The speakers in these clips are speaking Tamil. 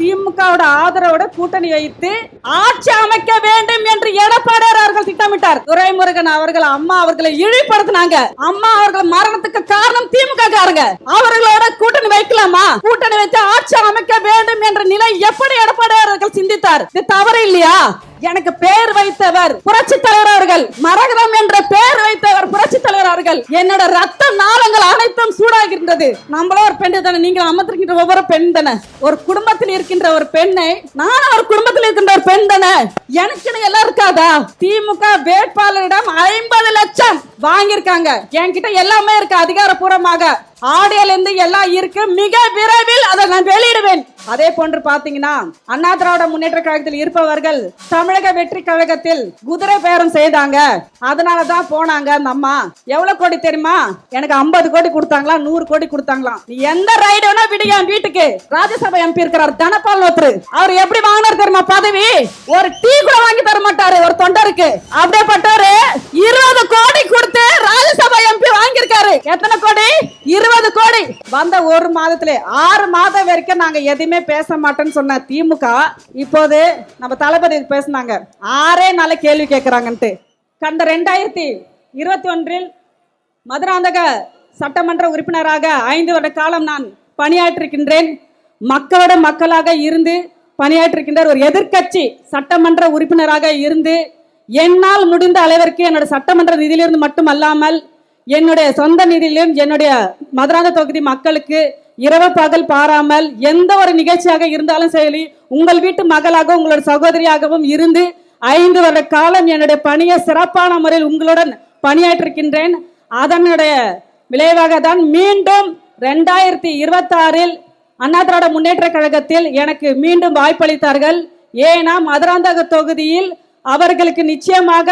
திமுகவோட ஆதரவோட கூட்டணி வைத்து ஆட்சி அமைக்க வேண்டும் என்று எடப்பாடியார் அவர்கள் திட்டமிட்டார். துரைமுருகன் அவர்கள் அம்மா அவர்களை இழிவுபடுத்தினாங்க. அம்மா அவர்கள் மரணத்துக்கு காரணம் திமுக காரங்க. அவர்களோட கூட்டணி வைக்கலாமா? கூட்டணி வைத்து ஆட்சி அமைக்க வேண்டும் என்ற நிலை எப்படி எடப்பாடியார் அவர்கள் சிந்தித்தார்? இது தவறு இல்லையா? எனக்கு பேர் வைத்தவர் புரட்சி தலைவர் அவர்கள், மரகதம் என்ற பேர் வைத்தவர் புரட்சி தலைவர் அவர்கள். என்னோட ரத்த நாளங்கள் அனைத்தும் சூடாகின்றது. நம்மள ஒரு பெண் தானே, நீங்கள் அமர்ந்திருக்கின்ற ஒவ்வொரு பெண் தானே. ஒரு குடும்பத்தில் இருக்கின்ற ஒரு பெண்ணை, நான் ஒரு குடும்பத்தில் இருக்கின்ற ஒரு பெண் தானே, எனக்கு எல்லாம் இருக்காதா? திமுக வேட்பாளரிடம் 50 லட்சம் வாங்கியிருக்காங்க. என்கிட்ட எல்லாமே இருக்கு அதிகாரப்பூர்வமாக. ஆடியோல இருந்து எல்லாம் இருக்கு. மிக விரைவில் அதை நான் வெளியிடுவேன். அதே போன்று பாத்தீங்கன்னா அண்ணா திராவிட முன்னேற்ற கழகத்தில் இருப்பவர்கள் தமிழக வெற்றி கழகத்தில் குதிரை பேரம் செய்தாங்க. அதனாலதான் போனாங்க. அந்த அம்மா எவ்வளவு கோடி தெரியுமா? எனக்கு 50 கோடி கொடுத்தாங்களா, 100 கோடி கொடுத்தாங்களா? நீ எந்த ரைடு வேணா விடுங்க. வீட்டுக்கு ராஜ்யசபா எம்பி இருக்கிறார் தனபால் ஒருத்தர். அவர் எப்படி வாங்கினார் தெரியுமா பதவி? ஒரு டீ கூட வாங்கி தர மாட்டாரு ஒரு தொண்டருக்கு. அப்படியே பட்டவரு 20 கோடி கொடுத்து ராஜ்யசபா எம்பி வாங்கியிருக்காரு. எத்தனை கோடி? 20 கோடி. வந்த ஒரு மாதத்திலே 6 மாதம் வரைக்கும் நாங்க எதுவுமே பேச மாட்டோம்னு சொன்ன திமுக இப்போது நம்ம தளபதி பேசினாங்க. 6 நாள் கேள்வி கேட்கிறாங்கன்ட்டு. கடந்த 2021 மதுராந்தக சட்டமன்ற உறுப்பினராக 5 வருட காலம் நான் பணியாற்றிருக்கின்றேன். மக்களோட மக்களாக இருந்து பணியாற்றிருக்கின்ற ஒரு எதிர்க்கட்சி சட்டமன்ற உறுப்பினராக இருந்து என்னால் முடிந்த அளவிற்கு என்னோட சட்டமன்ற நிதியிலிருந்து மட்டும் அல்லாமல் என்னுடைய சொந்த நிதியிலும் என்னுடைய மதுராந்த தொகுதி மக்களுக்கு இரவு பகல் பாராமல் எந்த ஒரு நிகழ்ச்சியாக இருந்தாலும் சரி, உங்கள் வீட்டு மகளாக உங்களோட சகோதரியாகவும் இருந்து 5 வருட காலம் என்னுடைய பணியை சிறப்பான முறையில் உங்களுடன் பணியாற்றிருக்கின்றேன். அதனுடைய விளைவாக தான் மீண்டும் 2026 அண்ணா திராவிட முன்னேற்ற கழகத்தில் எனக்கு மீண்டும் வாய்ப்பளித்தார்கள். ஏன்னா மதுராந்தக தொகுதியில் அவர்களுக்கு நிச்சயமாக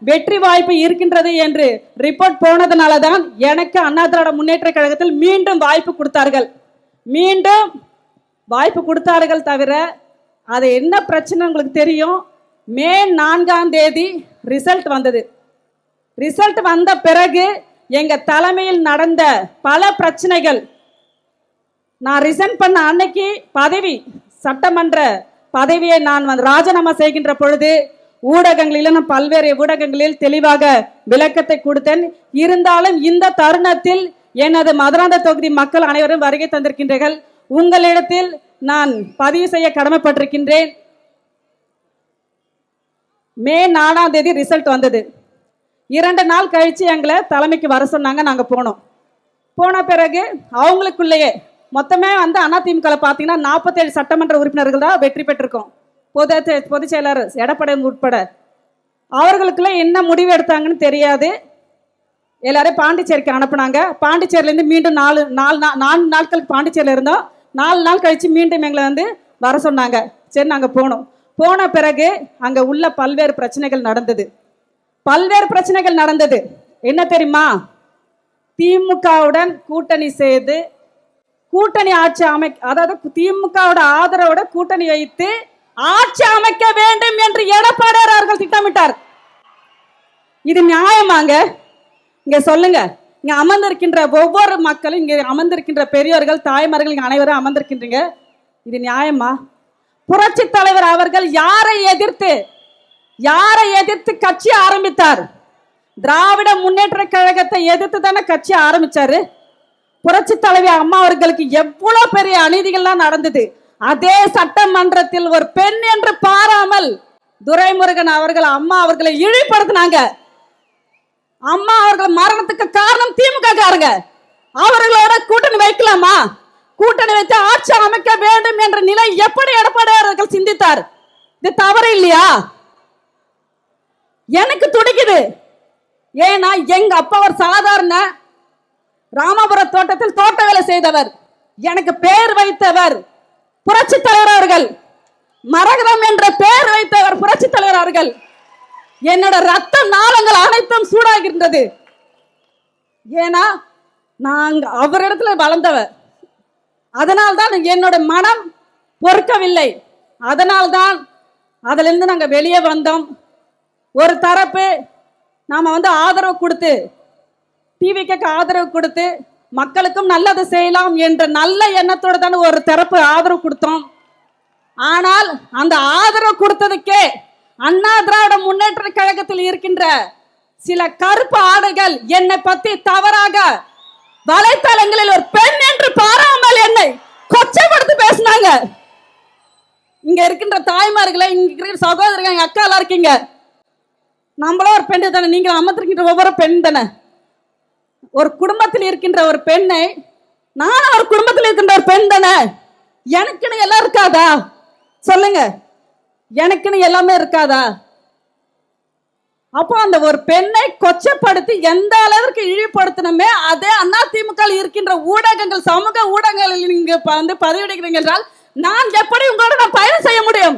வெற்றி வாய்ப்பு இருக்கின்றது என்று ரிப்போர்ட் போனதுனால தான் எனக்கு அண்ணா திராவிட முன்னேற்ற கழகத்தில் மீண்டும் வாய்ப்பு கொடுத்தார்கள். மீண்டும் வாய்ப்பு கொடுத்தார்கள். தவிர அது என்ன பிரச்சனை உங்களுக்கு தெரியும். மே 4ஆம் தேதி ரிசல்ட் வந்தது. ரிசல்ட் வந்த பிறகு எங்க தலைமையில் நடந்த பல பிரச்சனைகள், நான் ரிசைன் பண்ண அன்னைக்கு பதவி சட்டமன்ற பதவியை நான் ராஜினாமா செய்கின்ற பொழுது ஊடகங்களில் பல்வேறு ஊடகங்களில் தெளிவாக விளக்கத்தை கொடுத்தேன். இருந்தாலும் இந்த தருணத்தில் எனது மதுராந்த தொகுதி மக்கள் அனைவரும் வருகை தந்திருக்கின்றீர்கள். உங்களிடத்தில் நான் பதிவு செய்ய கடமைப்பட்டிருக்கின்றேன். மே 4ஆம் தேதி ரிசல்ட் வந்தது. 2 நாள் கழிச்சு எங்களை தலைமைக்கு வர சொன்னாங்க. நாங்கள் போனோம். போன பிறகு அவங்களுக்குள்ளேயே மொத்தமே அதிமுக பார்த்தீங்கன்னா 47 சட்டமன்ற உறுப்பினர்கள் தான் வெற்றி பெற்றிருக்கோம். பொதுச் செயலாளர் எடப்பாடி உட்பட அவர்களுக்குள்ள என்ன முடிவு எடுத்தாங்கன்னு தெரியாது. எல்லாரும் பாண்டிச்சேரிக்கு அனுப்புனாங்க. பாண்டிச்சேரியிலேருந்து மீண்டும் 4 நாட்களுக்கு பாண்டிச்சேரியில் இருந்தோம். 4 நாள் கழிச்சு மீண்டும் எங்களை வர சொன்னாங்க. சரி, நாங்கள் போனோம். போன பிறகு அங்கே உள்ள பல்வேறு பிரச்சனைகள் நடந்தது. என்ன தெரியுமா? திமுகவுடன் கூட்டணி செய்து கூட்டணி ஆட்சி அதாவது திமுகவோட ஆதரவோட கூட்டணி வைத்து ஆட்சி அமைக்க வேண்டும் என்று எடப்பாடியார் அவர்கள் திட்டமிட்டார். இது நியாயமாங்க? இங்க சொல்லுங்க. இங்க அமர்ந்திருக்கின்ற ஒவ்வொரு மக்களும், இங்க அமர்ந்திருக்கின்ற பெரியோர்கள், தாய்மார்கள், இங்க அனைவரும் அமர்ந்திருக்கின்றீங்க. இது நியாயமா? புரட்சி தலைவர் அவர்கள் யாரை எதிர்த்து கட்சி ஆரம்பித்தார்? திராவிட முன்னேற்ற கழகத்தை எதிர்த்து தானே கட்சி ஆரம்பிச்சாரு. புரட்சி தலைவி அம்மா அவர்களுக்கு எவ்வளவு பெரிய அநீதிகள்லாம் நடந்தது. அதே சட்டமன்றத்தில் ஒரு பெண் என்று பாராமல் துரைமுருகன் அவர்கள் அம்மா அவர்களை இழிவுபடுத்தினாங்க. அம்மா அவர்கள் மரணத்துக்கு காரணம் திமுக காரங்க. அவர்களோட கூட்டணி வைக்கலாமா? கூட்டணி வைத்து ஆட்சி அமைக்க வேண்டும் என்ற நிலை எப்படி எடப்பாடியார் அவர்கள் சிந்தித்தார்? இது தவறு இல்லையா? எனக்கு துடிக்குது. ஏன்னா எங்க அப்பா ஒரு சாதாரண ராமபுர தோட்டத்தில் தோட்ட வேலை செய்தவர். எனக்கு பேர் வைத்தவர் புரட்சி தலைவர் அவர்கள், மரகதம் என்ற பெயர் வைத்தவர் புரட்சி தலைவர் அவர்கள். என்னோட ரத்த நாளங்கள் அனைத்தும் சூடாகின்றது. ஏன்னா நான் அவரிடத்துல வளர்ந்தவர். அதனால்தான் என்னோட மனம் பொறுக்கவில்லை. அதனால்தான் அதிலிருந்து நாங்க வெளியே வந்தோம். ஒரு தரப்பு நாம ஆதரவு கொடுத்து, டிவிக்கு ஆதரவு கொடுத்து மக்களுக்கும் நல்லது செய்யலாம் என்ற நல்ல எண்ணத்தோடு தான் ஒரு தரப்பு ஆதரவு கொடுத்தோம். ஆனால் அந்த ஆதரவு கொடுத்ததுக்கே அண்ணா திராவிட முன்னேற்ற கழகத்தில் இருக்கின்ற சில கருப்பு ஆடைகள் என்னை பத்தி தவறாக வலைத்தளங்களில் ஒரு பெண் என்று பாராமல் என்னை கொச்சைப்படுத்தி பேசினாங்க. இங்க இருக்கின்ற தாய்மார்களை, இங்க இருக்கிற சகோதரர்கள், எங்க அக்கா எல்லாம் இருக்கீங்க. நம்மளும் ஒரு பெண் தானே, நீங்க அமர்ந்திருக்கின்ற ஒவ்வொரு பெண் தானே. ஒரு குடும்பத்தில் இருக்கின்ற ஒரு பெண்ணை, நானும் ஒரு குடும்பத்தில் இருக்கின்ற ஒரு பெண் தானே, எனக்குன்னு எல்லாம் இருக்காதா? சொல்லுங்க, எனக்குன்னு எல்லாமே இருக்காதா? அப்போ அந்த ஒரு பெண்ணை கொச்சப்படுத்தி எந்த அளவிற்கு இழிவுபடுத்தணுமே அதே அதிமுக இருக்கின்ற ஊடகங்கள், சமூக ஊடகங்களில் நீங்க வந்து பதிவிடுகிறீங்க என்றால் நான் எப்படி உங்களோட நான் பயணம் செய்ய முடியும்?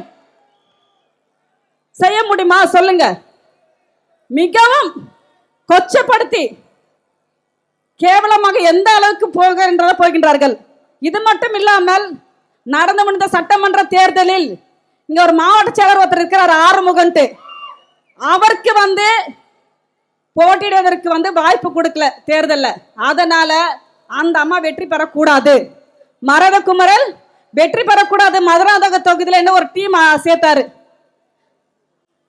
செய்ய முடியுமா? சொல்லுங்க. மிகவும் கொச்சப்படுத்தி கேவலமாக எந்த அளவுக்கு போகின்றார்கள். இது மட்டும் இல்லாமல் நடந்து முடிந்த சட்டமன்ற தேர்தலில் இங்க ஒரு மாவட்ட செயலர் ஒருத்தர் இருக்கிறார், ஆறுமுகன்ட்டு. அவருக்கு வந்து போட்டியிடுவதற்கு வந்து வாய்ப்பு கொடுக்கல தேர்தல்ல. அதனால அந்த அம்மா வெற்றி பெறக்கூடாது, மரதகுமரல் வெற்றி பெறக்கூடாது. மதுராந்தக தொகுதியில் என்ன ஒரு டீம் சேர்த்தாரு.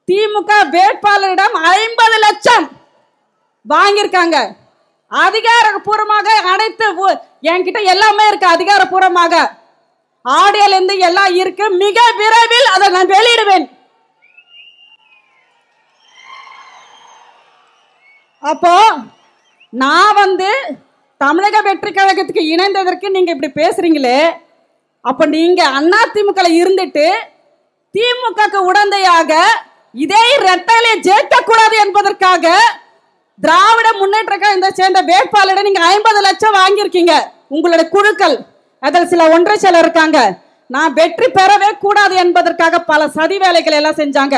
திமுக வேட்பாளரிடம் 50 லட்சம் வாங்கியிருக்காங்க. அதிகாரப்பூர்வமாக அனைத்து என்கிட்ட எல்லாமே இருக்கு, அதிகாரப்பூர்வமாக ஆடியோல இருந்து எல்லாம் இருக்கு. மிக விரைவில் அதை நான் வெளியிடுவேன். அப்போ நான் வந்து தமிழக வெற்றி கழகத்துக்கு இணைந்ததற்கு நீங்க இப்படி பேசுறீங்களே, அப்ப நீங்க அதிமுக இருந்துட்டு திமுக உடந்தையாக இதே இரட்டையிலே ஜெயிக்க கூடாது என்பதற்காக திராவிட முன்னேற்ற கழகத்தை சேர்ந்த வேட்பாளரிடம் நீங்க 50 லட்சம் வாங்கியிருக்கீங்க. உங்களுடைய குழுக்கள் அதில் சில ஒன்றை சிலர் இருக்காங்க. நான் வெற்றி பெறவே கூடாது என்பதற்காக பல சதி வேலைகள் எல்லாம் செஞ்சாங்க.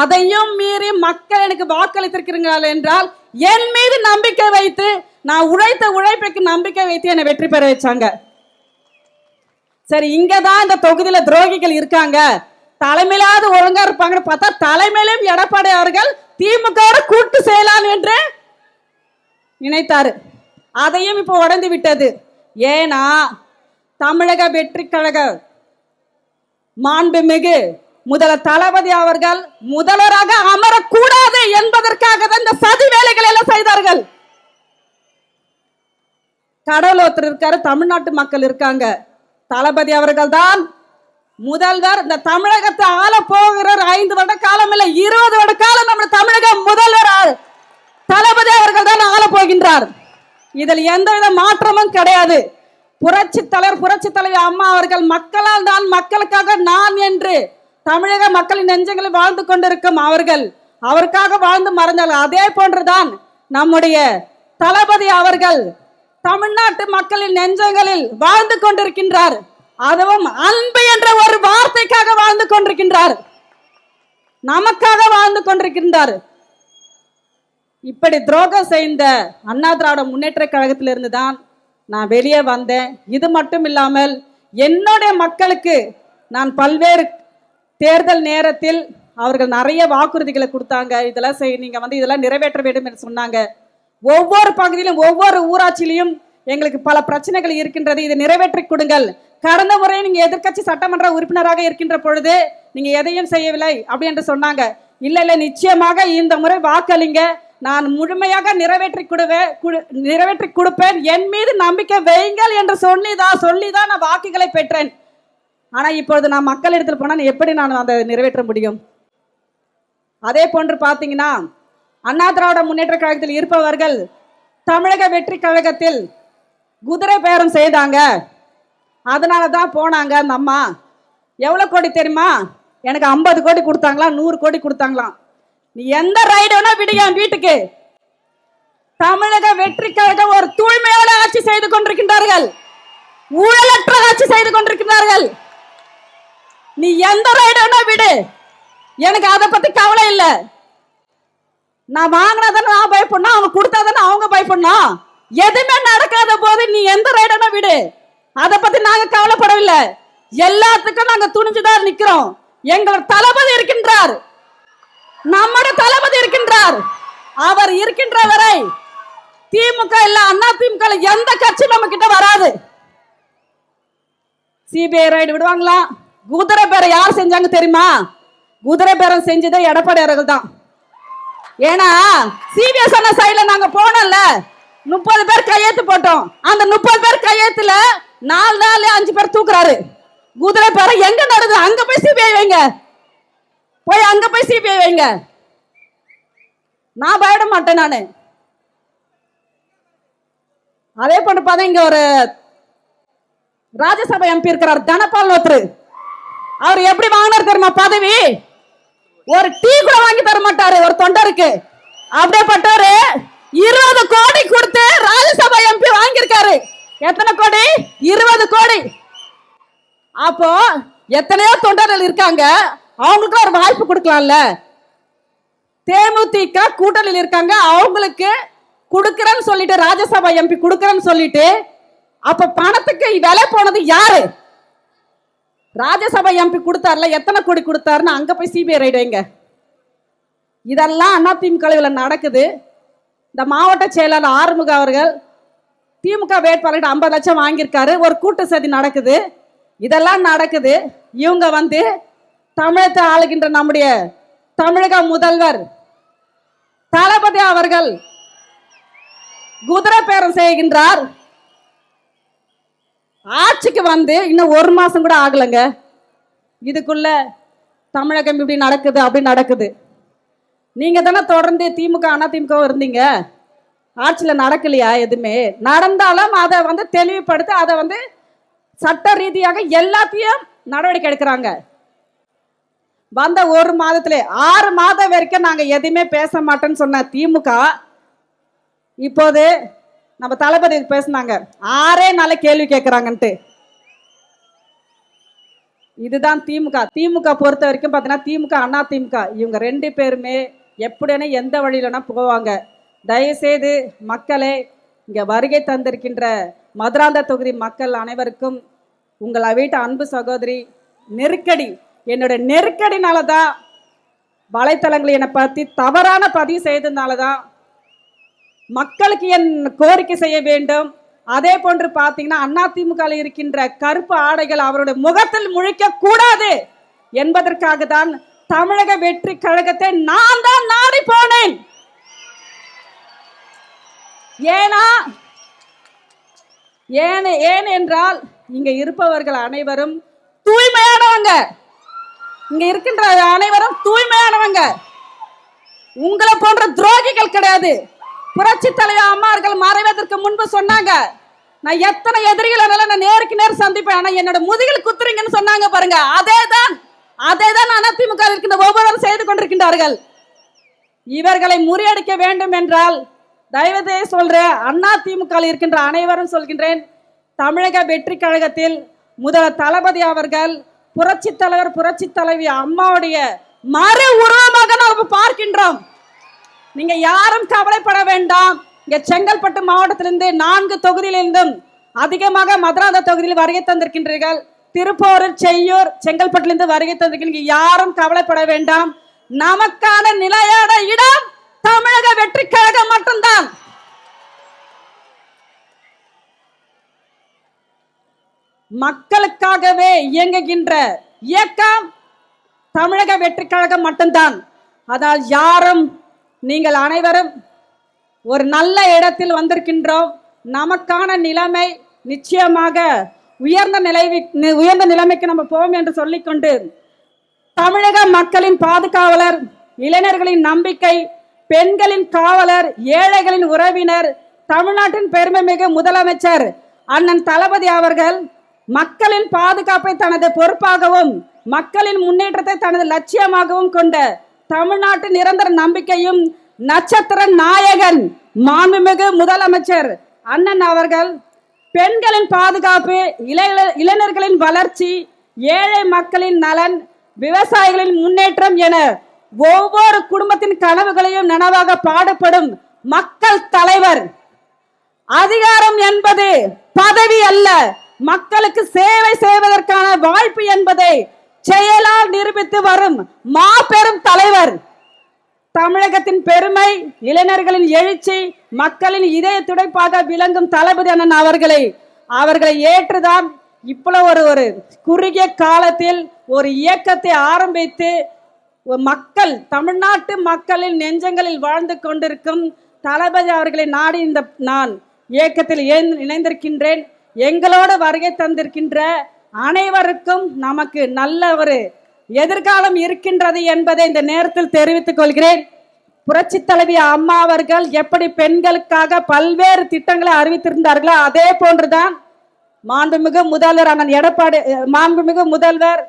அதையும் மீறி மக்கள் எனக்கு வாக்களித்திருக்கிறார்கள் என்றால் என் மீது நம்பிக்கை வைத்து, நான் உழைத்த உழைப்புக்கு நம்பிக்கை வைத்து என்னை வெற்றி பெற வச்சாங்க. சரி, இங்கதான் இந்த தொகுதியில துரோகிகள் இருக்காங்க, தலைமையிலாவது ஒழுங்கா இருப்பாங்கன்னு பார்த்தா தலைமையிலும் எடப்பாடி அவர்கள் திமுக கூட்டு செய்யலாம் என்று நினைத்தாரு. அதையும் இப்போ உடைந்து விட்டது. ஏன்னா தமிழக வெற்றி கழக மாண்புமிகு முதல்வர் தளபதி அவர்கள் முதல்வராக அமரக்கூடாது என்பதற்காக தான் இந்த சதி வேலைகள் எல்லாம் செய்தார்கள். கடவுள் ஒருத்தர் இருக்காரு, தமிழ்நாட்டு மக்கள் இருக்காங்க. தளபதி அவர்கள் தான் முதல்வர். இந்த தமிழகத்தை ஆள போகிறார். 5 வருட காலம் இல்ல, 20 வருட காலம் நம்ம தமிழக முதல்வர் தளபதி அவர்கள் தான் ஆள போகின்றார். இதில் எந்தவித மாற்றமும் கிடையாது. புரட்சி தலைவி அம்மா அவர்கள் மக்களால் தான், மக்களுக்காக நான் என்று தமிழக மக்களின் நெஞ்சங்களில் வாழ்ந்து கொண்டிருக்கும் அவர்கள் அவருக்காக வாழ்ந்து மறைந்தார்கள். அதே போன்றுதான் நம்முடைய தளபதி அவர்கள் தமிழ்நாட்டு மக்களின் நெஞ்சங்களில் வாழ்ந்து கொண்டிருக்கின்றார். அதுவும் அன்பு என்ற ஒரு வார்த்தைக்காக வாழ்ந்து கொண்டிருக்கின்றார், நமக்காக வாழ்ந்து கொண்டிருக்கின்றார். இப்படி துரோகம் செய்த அண்ணா திராவிட முன்னேற்ற கழகத்திலிருந்து தான் நான் வெளியே வந்தேன். இது மட்டும் இல்லாமல் என்னுடைய மக்களுக்கு நான் பல்வேறு தேர்தல் நேரத்தில் அவர்கள் நிறைய வாக்குறுதிகளை கொடுத்தாங்க. இதெல்லாம் நீங்க வந்து இதெல்லாம் நிறைவேற்ற வேண்டும் என்று சொன்னாங்க. ஒவ்வொரு பகுதியிலும் ஒவ்வொரு ஊராட்சியிலும் எங்களுக்கு பல பிரச்சனைகள் இருக்கின்றது, இதை நிறைவேற்றி கொடுங்கள். கடந்த முறை நீங்க எதிர்க்கட்சி சட்டமன்ற உறுப்பினராக இருக்கின்ற பொழுது நீங்க எதையும் செய்யவில்லை அப்படி என்று சொன்னாங்க. இல்ல நிச்சயமாக இந்த முறை வாக்களிங்க, நான் முழுமையாக நிறைவேற்றி கொடுப்பேன், என் மீது நம்பிக்கை வையுங்கள் என்று சொல்லிதான் நான் வாக்குகளை பெற்றேன். ஆனா இப்பொழுது நான் மக்களிடத்தில் போனா எப்படி நான் அதை நிறைவேற்ற முடியும்? அதே போன்று பாத்தீங்கன்னா அண்ணா திராவிட முன்னேற்ற கழகத்தில் இருப்பவர்கள் தமிழக வெற்றி கழகத்தில் குதிரை பேரம் செய்தாங்க. அதனாலதான் போனாங்க. அந்த அம்மா எவ்வளவு கோடி தெரியுமா? எனக்கு 50 கோடி கொடுத்தாங்களா, 100 கோடி கொடுத்தாங்களாம். நீ எந்த ரைடு வேணா விடுங்க வீட்டுக்கு. தமிழக வெற்றி கழகம் ஒரு தூய்மையான ஆட்சி செய்து கொண்டிருக்கின்றார்கள், ஊழலற்ற ஆட்சி செய்து கொண்டிருக்கிறார்கள். நீ எந்த ரைடு வேணா விடு, எனக்கு அதை பத்தி கவலை இல்லை. நான் வாங்கினதானே நான் பயப்படணும், அவங்க கொடுத்தாதானே அவங்க பயப்படணும். எதுவுமே நடக்காத போது நீ எந்த ரைடனா விடு, அதை பத்தி நாங்க கவலைப்படவில்லை. எல்லாத்துக்கும் நாங்க துணிஞ்சுதான் நிக்கிறோம். எங்களோட தளபதி இருக்கின்றார், நம்முடைய தளபதி இருக்கின்றார். அவர் இருக்கின்ற வரை திமுக இல்ல அண்ணா திமுக எந்த கட்சி நம்ம கிட்ட வராது. சிபிஐ ரைடு விடுவாங்களா, குதிரை பேரம் யார் செஞ்சாங்க தெரியுமா? குதிரை பேரம் செஞ்சதே எடப்பாடியார்கள் தான். ஏன்னா சிபிஎஸ் சொன்ன சைடுல நாங்க போனோம்ல, 30 பேர் கையெழுத்து போட்டோம். அந்த 30 பேர் கையெழுத்துல 4 நாள் 5 பேர் தூக்குறாரு. குதிரை பேரம் எங்க நடக்குது? அங்க போய் சிபிஐ வைங்க, போய் அங்க போய் சிபிஐ வைங்க. நான் பயப்பட மாட்டேன். நானு அதே போன்று பார்த்தா இங்க ஒரு ராஜ்யசபா எம்பி இருக்கிறார் தனபால் ஒருத்தர். அவர் எப்படி வாங்கினார் தெரியுமா பதவி? ஒரு டீ கூட வாங்கி தர மாட்டாரு ஒரு தொண்டருக்கு. அப்படியேப்பட்டவரு 20 கோடி கொடுத்து ராஜ்யசபா எம்பி வாங்கியிருக்காரு. எத்தனை கோடி? 20 கோடி. அப்போ எத்தனையோ தொண்டர்கள் இருக்காங்க, அவங்களுக்கு ஒரு வாய்ப்பு கொடுக்கலாம்ல. தேமுதிக கூட்டணியில் இருக்காங்க, அவங்களுக்கு கொடுக்கறேன்னு சொல்லிட்டு ராஜ்யசபா எம்பி கொடுக்கறேன்னு சொல்லிட்டு, அப்ப பணத்துக்கு விலை போனது யாரு? ராஜ்யசபா எம்பி கொடுத்தாருல, எத்தனை கோடி கொடுத்தாருன்னு அங்க போய் சிபிஐ ரைடு வைங்க. இதெல்லாம் அதிமுக நடக்குது. இந்த மாவட்ட செயலாளர் ஆறுமுக அவர்கள் திமுக வேட்பாளர் 50 லட்சம் வாங்கியிருக்காரு. ஒரு கூட்டு சதி நடக்குது. இதெல்லாம் நடக்குது. இவங்க வந்து தமிழகத்தை ஆளுகின்ற நம்முடைய தமிழக முதல்வர் தளபதி அவர்கள் குதிரை பேரம் செய்கின்றார். ஆட்சிக்கு வந்து இன்னும் 1 மாசம் கூட ஆகலங்க. இதுக்குள்ள தமிழகம் இப்படி நடக்குது, அப்படி நடக்குது. நீங்க தானே தொடர்ந்து திமுக அதிமுக இருந்தீங்க. ஆட்சியில நடக்கலையா? எதுவுமே நடந்தாலும் அதை வந்து தெளிவுபடுத்தி அதை வந்து சட்ட ரீதியாக எல்லாத்தையும் நடவடிக்கை எடுக்கிறாங்க. வந்த 1 மாதத்திலே 6 மாதம் வரைக்கும் நாங்க எதுவுமே பேச மாட்டோம்னு சொன்ன திமுக இப்போது நம்ம தளபதி பேசினாங்க 6 நாள் கேள்வி கேட்கிறாங்கன்ட்டு. இதுதான் திமுக. திமுக பொறுத்த வரைக்கும் பார்த்தீங்கன்னா திமுக அதிமுக இவங்க 2 பேருமே எப்படின்னா எந்த வழியிலனா போவாங்க. தயவுசெய்து மக்களே, இங்க வருகை தந்திருக்கின்ற மதுராந்த தொகுதி மக்கள் அனைவருக்கும் உங்களை வீட்டு அன்பு சகோதரி நெருக்கடி, என்னோட நெருக்கடினாலதான் வலைத்தளங்களை என்னை பத்தி தவறான பதிவு செய்ததுனாலதான் மக்களுக்கு என் கோரிக்கை செய்ய வேண்டும். அதே போன்று பாத்தீங்கன்னா அதிமுக இருக்கின்ற கருப்பு ஆடைகள் அவருடைய முகத்தில் முழிக்க கூடாது என்பதற்காக தான் தமிழக வெற்றி கழகத்தை நான் தான் நாடி போனேன். ஏன் என்றால் இங்க இருப்பவர்கள் அனைவரும் தூய்மையானவங்க. இங்க இருக்கின்ற அனைவரும் தூய்மையானவங்க. உங்களை போன்ற துரோகிகள் கிடையாது. புரட்சி தலைவர் அம்மார்கள் மறைவதற்கு முன்பு சொன்னாங்க, நான் எத்தனை எதிரிகள் நான் நேருக்கு நேர் சந்திப்பேன், ஆனா என்னோட முதுகில் குத்துறீங்கன்னு சொன்னாங்க பாருங்க. அதேதான் அதிமுக இருக்கின்ற ஒவ்வொருவரும் செய்து கொண்டிருக்கின்றார்கள். இவர்களை முறியடிக்க வேண்டும் என்றால் தயவுதே சொல்றேன், அதிமுக இருக்கின்ற அனைவரும் சொல்கின்றேன், தமிழக வெற்றி கழகத்தில் முதல் தளபதி அவர்கள் புரட்சி தலைவர் புரட்சி தலைவி அம்மாவுடைய மறு உருவமாக நாம் பார்க்கின்றோம். நீங்க யாரும் கவலைப்பட வேண்டாம். இங்க செங்கல்பட்டு மாவட்டத்திலிருந்து 4 தொகுதியிலிருந்தும் அதிகமாக மதுராந்த தொகுதியில் வருகை தந்திருக்கின்றீர்கள். திருப்பூர், செய்யூர், செங்கல்பட்டிலிருந்து வருகை தந்திருக்கீங்க. யாரும் கவலைப்பட வேண்டாம். நமக்கான நிலையான இடம் தமிழக வெற்றி கழகம் மட்டும்தான். மக்களுக்காகவே இயங்குகின்ற இயக்கம் தமிழக வெற்றி கழகம் மட்டும்தான். அதால் யாரும், நீங்கள் அனைவரும் ஒரு நல்ல இடத்தில் வந்திருக்கின்றோம். நமக்கான நிலைமை நிச்சயமாக உயர்ந்த நிலைமைக்கு நம்ம போவோம் என்று சொல்லிக்கொண்டு, தமிழக மக்களின் பாதுகாவலர், இளைஞர்களின் நம்பிக்கை, பெண்களின் காவலர், ஏழைகளின் உறவினர், தமிழ்நாட்டின் பெருமைமிகு முதலமைச்சர் அண்ணன் தளபதி அவர்கள் மக்களின் பாதுகாப்பை தனது பொறுப்பாகவும் மக்களின் முன்னேற்றத்தை தனது லட்சியமாகவும் கொண்ட தமிழ்நாட்டு நிரந்தர நம்பிக்கையும் நட்சத்திர நாயகன் மாண்புமிகு முதலமைச்சர் அண்ணன் அவர்கள் பெண்களின் பாதுகாப்பு, இளைஞர்களின் வளர்ச்சி, ஏழை மக்களின் நலன், விவசாயிகளின் முன்னேற்றம் என ஒவ்வொரு குடும்பத்தின் கனவுகளையும் நனவாக பாடுபடும் மக்கள் தலைவர். அதிகாரம் என்பது பதவி அல்ல, மக்களுக்கு சேவை செய்வதற்கான வாய்ப்பு என்பதை செயலால் நிரூபித்து வரும் மாபெரும் தலைவர். தமிழகத்தின் பெருமை, இளைஞர்களின் எழுச்சி, மக்களின் இதய துடைப்பாக விளங்கும் தளபதி அண்ணன் அவர்களை ஏற்றுதான் இவ்வளவு ஒரு குறுகிய காலத்தில் ஒரு இயக்கத்தை ஆரம்பித்து மக்கள், தமிழ்நாட்டு மக்களின் நெஞ்சங்களில் வாழ்ந்து கொண்டிருக்கும் தளபதி அவர்களை நாடி இந்த நான் இயக்கத்தில் இணைந்திருக்கின்றேன். எங்களோடு வருகை தந்திருக்கின்ற அனைவருக்கும் நமக்கு நல்ல ஒரு எதிர்காலம் இருக்கின்றது என்பதை இந்த நேரத்தில் தெரிவித்துக் கொள்கிறேன். புரட்சி தலைவி அம்மா அவர்கள் எப்படி பெண்களுக்காக பல்வேறு திட்டங்களை அறிவித்திருந்தார்களோ அதே போன்றுதான் மாண்புமிகு முதல்வர் அண்ணன் எடப்பாடி, மாண்புமிகு முதல்வர்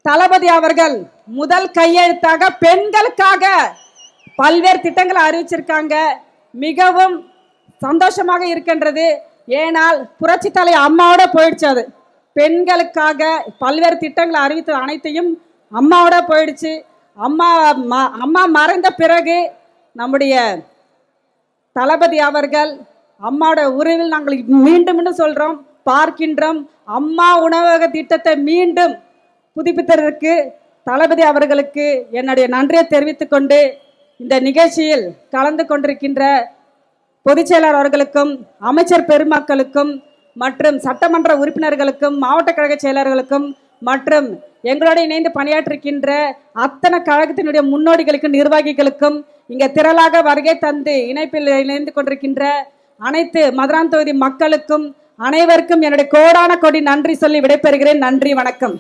தளபதி அவர்கள் முதல் கையெழுத்தாக பெண்களுக்காக பல்வேறு திட்டங்களை அறிவிச்சிருக்காங்க. மிகவும் சந்தோஷமாக இருக்கின்றது. ஏனால் புரட்சி தலைவி அம்மாவோட போயிடுச்சு. அது பெண்களுக்காக பல்வேறு திட்டங்களை அறிவித்த அனைத்தையும் அம்மாவோட போயிடுச்சு. அம்மா மறைந்த பிறகு நம்முடைய தளபதி அவர்கள் அம்மாவோட உறவில் நாங்கள் மீண்டும் சொல்றோம், பார்க்கின்றோம். அம்மா உணவக திட்டத்தை மீண்டும் புதுப்பித்ததற்கு தளபதி அவர்களுக்கு என்னுடைய நன்றியை தெரிவித்துக் கொண்டு, இந்த நிகழ்ச்சியில் கலந்து கொண்டிருக்கின்ற பொதுச் செயலாளர் அவர்களுக்கும், அமைச்சர் பெருமக்களுக்கும், மற்றும் சட்டமன்ற உறுப்பினர்களுக்கும், மாவட்ட கழக செயலர்களுக்கும், மற்றும் எங்களோடு இணைந்து பணியாற்றிருக்கின்ற அத்தனை கழகத்தினுடைய முன்னோடிகளுக்கும் நிர்வாகிகளுக்கும், இங்க திரளாக வருகை தந்து இணைப்பில் இணைந்து கொண்டிருக்கின்ற அனைத்து மதுரான் தொகுதி மக்களுக்கும் அனைவருக்கும் என்னுடைய கோடான கோடி நன்றி சொல்லி விடைபெறுகிறேன். நன்றி, வணக்கம்.